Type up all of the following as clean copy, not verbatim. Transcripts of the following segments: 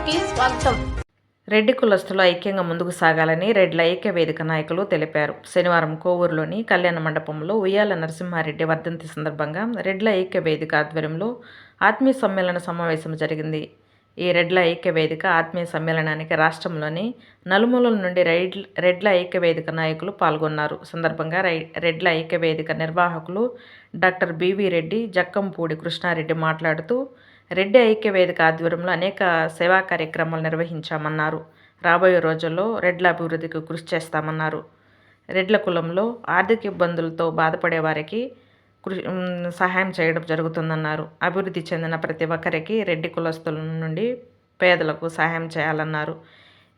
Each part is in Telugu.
న్యూస్కి స్వాగతం. రెడ్డి కులస్తులు ఐక్యంగా ముందుకు సాగాలని రెడ్ల ఐక్య వేదిక నాయకులు తెలిపారు. శనివారం కోవూరులోని కళ్యాణ మండపంలో ఉయ్యాల నరసింహారెడ్డి వర్ధంతి సందర్భంగా రెడ్ల ఐక్య వేదిక ఆధ్వర్యంలో ఆత్మీయ సమ్మేళన సమావేశం జరిగింది. ఈ రెడ్ల ఐక్య వేదిక ఆత్మీయ సమ్మేళనానికి రాష్ట్రంలోని నలుమూలల నుండి రెడ్ల ఐక్య వేదిక నాయకులు పాల్గొన్నారు. సందర్భంగా రెడ్ల ఐక్య వేదిక నిర్వాహకులు డాక్టర్ బివి రెడ్డి, జక్కంపూడి కృష్ణారెడ్డి మాట్లాడుతూ రెడ్డి ఐక్య వేదిక ఆధ్వర్యంలో అనేక సేవా కార్యక్రమాలు నిర్వహించామన్నారు. రాబోయే రోజుల్లో రెడ్ల అభివృద్ధికి కృషి చేస్తామన్నారు. రెడ్ల కులంలో ఆర్థిక ఇబ్బందులతో బాధపడే వారికి సహాయం చేయడం జరుగుతుందన్నారు. అభివృద్ధి చెందిన ప్రతి ఒక్కరికి రెడ్డి కులస్తుల నుండి పేదలకు సహాయం చేయాలన్నారు.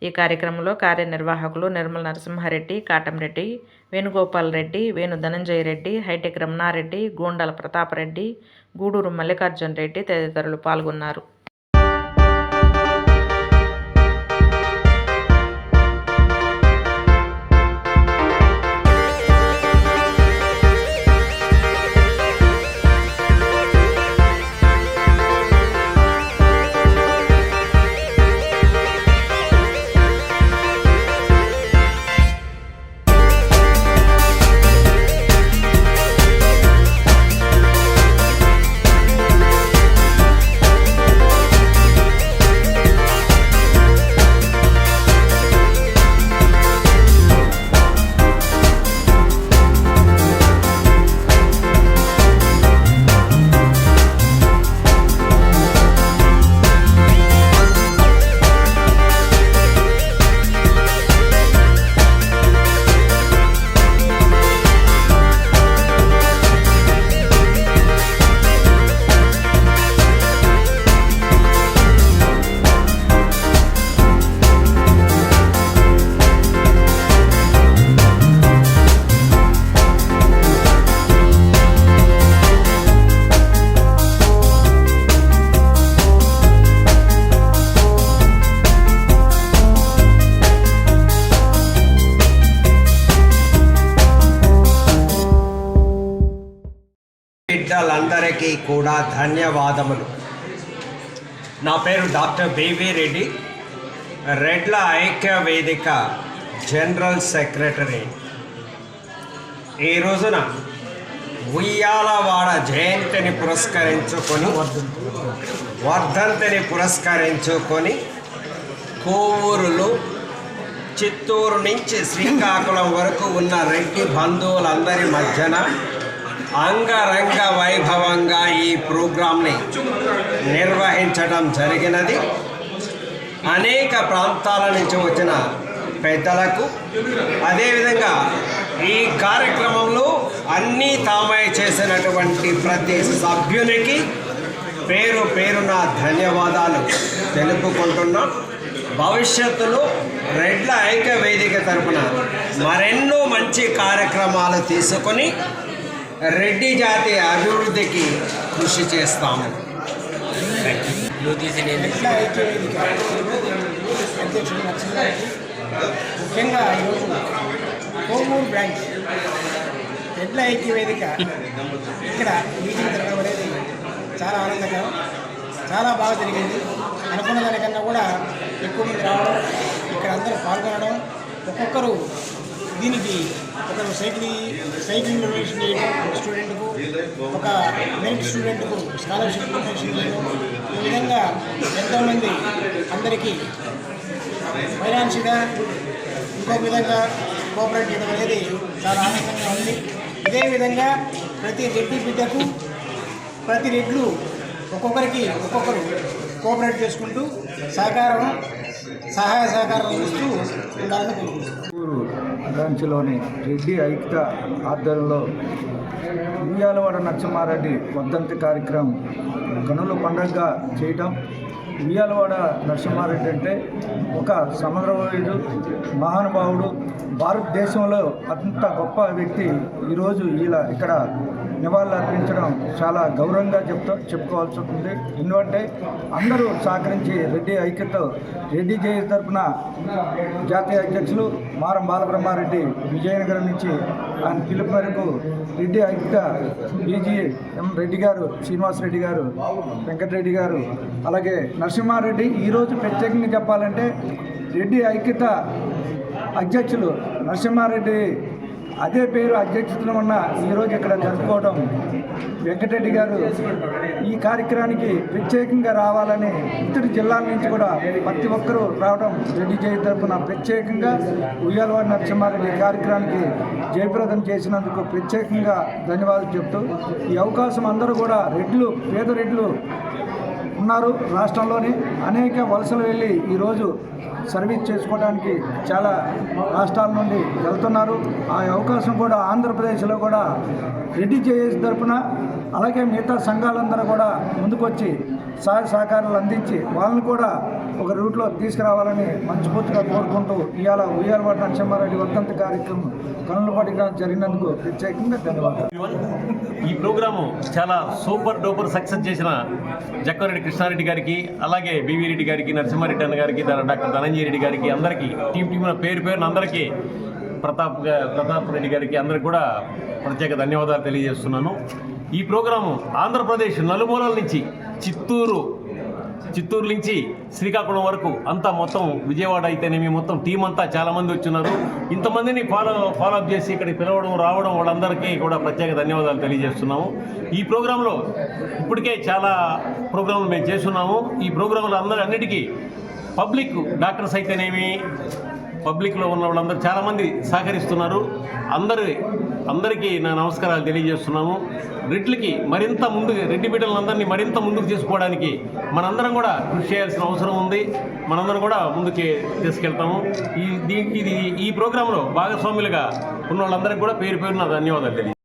ఈ కార్యక్రమంలో కార్యనిర్వాహకులు నిర్మల నరసింహారెడ్డి, కాటంరెడ్డి, వేణుగోపాల్ రెడ్డి, వేణు ధనంజయ రెడ్డి, హైటెక్ రమణారెడ్డి, గూండాల ప్రతాపరెడ్డి, గూడూరు మల్లికార్జున రెడ్డి తదితరులు పాల్గొన్నారు. బిడ్డలందరికీ కూడా ధన్యవాదములు. నా పేరు డాక్టర్ బివి రెడ్డి, రెడ్ల ఐక్య వేదిక జనరల్ సెక్రటరీ. ఈ రోజున ఉయ్యాలవాడ జయంతిని వర్ధంతిని పురస్కరించుకొని కోవూరులో చిత్తూరు నుంచి శ్రీకాకుళం వరకు ఉన్న రెడ్డి బంధువులందరి మధ్యన అంగరంగ వైభవంగా ఈ ప్రోగ్రాంని నిర్వహించడం జరిగినది. అనేక ప్రాంతాల నుంచి వచ్చిన పెద్దలకు, అదేవిధంగా ఈ కార్యక్రమంలో అన్నీ తామై చేసినటువంటి ప్రతి సభ్యునికి పేరు పేరున ధన్యవాదాలు తెలుపుకుంటున్నాం. భవిష్యత్తులో రెడ్ల ఐక్య వేదిక తరపున మరెన్నో మంచి కార్యక్రమాలు తీసుకొని రెడ్డి జాతి అభివృద్ధికి కృషి చేస్తాము. రెడ్ల ఐక్య వేదిక అధ్యక్షుడు నరసింహారెడ్డి, ముఖ్యంగా ఈరోజు కోవూరు బ్రాంచ్ రెడ్ల ఐక్య వేదిక ఇక్కడ మీటింగ్ జరగడం అనేది చాలా ఆనందకరం, చాలా బాగా జరిగింది. అనుకున్న దానికన్నా కూడా ఎక్కువ మంది రావడం, ఇక్కడ అందరూ పాల్గొనడం, ఒక్కొక్కరు దీనికి ఒకరు సైక్లింగ్ డొనేషన్ చేయడం, ఒక స్టూడెంట్కు, ఒక మెరిట్ స్టూడెంట్కు స్కాలర్షిప్ డొనేషన్ చేయడం, ఈ విధంగా ఎంతోమంది అందరికీ ఫైనాన్షియల్గా ఇంకొక విధంగా కోఆపరేట్ చేయడం అనేది చాలా ఆనందంగా ఉంది. ఇదే విధంగా ప్రతి రెడ్డి బిడ్డకు ప్రతి రెడ్లు ఒక్కొక్కరు కోఆపరేట్ చేసుకుంటూ సహాయ సహకారం ఇస్తూ ఉండాలని కోరుకుంటున్నాను. బ్రాంచ్లోని రెడ్డి ఐక్యత ఆధ్వర్యంలో ఉయ్యాలవాడ నరసింహారెడ్డి వర్ధంతి కార్యక్రమం కనుల పండుగగా చేయటం. ఉయ్యాలవాడ నరసింహారెడ్డి అంటే ఒక సమగ్రవీడు, మహానుభావుడు, భారతదేశంలో అంత గొప్ప వ్యక్తి ఈరోజు ఇక్కడ నివాళులు అర్పించడం చాలా గౌరవంగా చెప్పుకోవాల్సి ఉంటుంది. ఎందుకంటే అందరూ సహకరించి రెడ్డి ఐక్యత రెడ్డి జేఏ తరఫున జాతీయ అధ్యక్షులు మారం బాలబ్రహ్మారెడ్డి విజయనగరం నుంచి ఆయన పిలుపు మేరకు రెడ్డి ఐక్యత BGM రెడ్డి గారు, శ్రీనివాసరెడ్డి గారు, వెంకటరెడ్డి గారు, అలాగే నరసింహారెడ్డి ఈరోజు ప్రత్యేకంగా చెప్పాలంటే రెడ్డి ఐక్యత అధ్యక్షులు నరసింహారెడ్డి అదే పేరు అధ్యక్షతన ఉన్న ఈరోజు ఇక్కడ జరుపుకోవడం, వెంకటరెడ్డి గారు ఈ కార్యక్రమానికి ప్రత్యేకంగా రావాలని ఇతర జిల్లాల నుంచి కూడా ప్రతి ఒక్కరూ రావడం రెడ్డి జయ తరఫున ప్రత్యేకంగా ఉయ్యాలవాడ నరసింహారెడ్డి కార్యక్రమానికి జయప్రదం చేసినందుకు ప్రత్యేకంగా ధన్యవాదాలు చెప్తూ ఈ అవకాశం అందరూ కూడా పేద రెడ్లు ఉన్నారు రాష్ట్రంలోని అనేక వలసలు వెళ్ళి ఈరోజు సర్వీస్ చేసుకోవడానికి చాలా రాష్ట్రాల నుండి వెళ్తున్నారు. ఆ అవకాశం కూడా ఆంధ్రప్రదేశ్లో కూడా రెడ్డి జేఏసీ తరఫున అలాగే మిగతా సంఘాలందరూ కూడా ముందుకొచ్చి సహాయ సహకారాలు అందించి వాళ్ళని కూడా ఒక రూట్లో తీసుకురావాలని మనస్ఫూర్తిగా కోరుకుంటూ ఇవాళ ఉయ్యాలవాడ నరసింహారెడ్డి వర్ధంతి కార్యక్రమం కనులపాటిగా జరిగినందుకు ప్రత్యేకంగా ధన్యవాదాలు. ఈ ప్రోగ్రాము చాలా సూపర్ డూపర్ సక్సెస్ చేసిన జక్కారెడ్డి కృష్ణారెడ్డి గారికి, అలాగే బివి రెడ్డి గారికి, నరసింహారెడ్డి అన్న గారికి, డాక్టర్ ధనంజయ రెడ్డి గారికి, అందరికీ టీంన పేరున అందరికీ, ప్రతాప్ రెడ్డి గారికి అందరికి కూడా ప్రత్యేక ధన్యవాదాలు తెలియజేస్తున్నాను. ఈ ప్రోగ్రాము ఆంధ్రప్రదేశ్ నలుమూలల నుంచి చిత్తూరు నుంచి శ్రీకాకుళం వరకు అంతా మొత్తం విజయవాడ అయితేనేమి మొత్తం టీం అంతా చాలామంది వచ్చినారు. ఇంతమందిని ఫాలోఅప్ చేసి ఇక్కడికి పిలవడం రావడం వాళ్ళందరికీ కూడా ప్రత్యేక ధన్యవాదాలు తెలియజేస్తున్నాము. ఈ ప్రోగ్రాంలో ఇప్పటికే చాలా ప్రోగ్రాంలు మేము చేస్తున్నాము. ఈ ప్రోగ్రాంలో అన్నిటికీ పబ్లిక్ డాక్టర్స్ అయితేనేమి పబ్లిక్లో ఉన్న వాళ్ళందరూ చాలామంది సహకరిస్తున్నారు. అందరికీ నా నమస్కారాలు తెలియజేస్తున్నాము. రెడ్లకి మరింత ముందుకు రెడ్డి బిడ్డలందరినీ మరింత ముందుకు తీసుకోవడానికి మనందరం కూడా కృషి చేయాల్సిన అవసరం ఉంది. మనందరం కూడా ముందుకు తీసుకెళ్తాము. ఈ ప్రోగ్రాంలో భాగస్వాములుగా ఉన్న వాళ్ళందరికీ కూడా పేరున ధన్యవాదాలు తెలియజేస్తాను.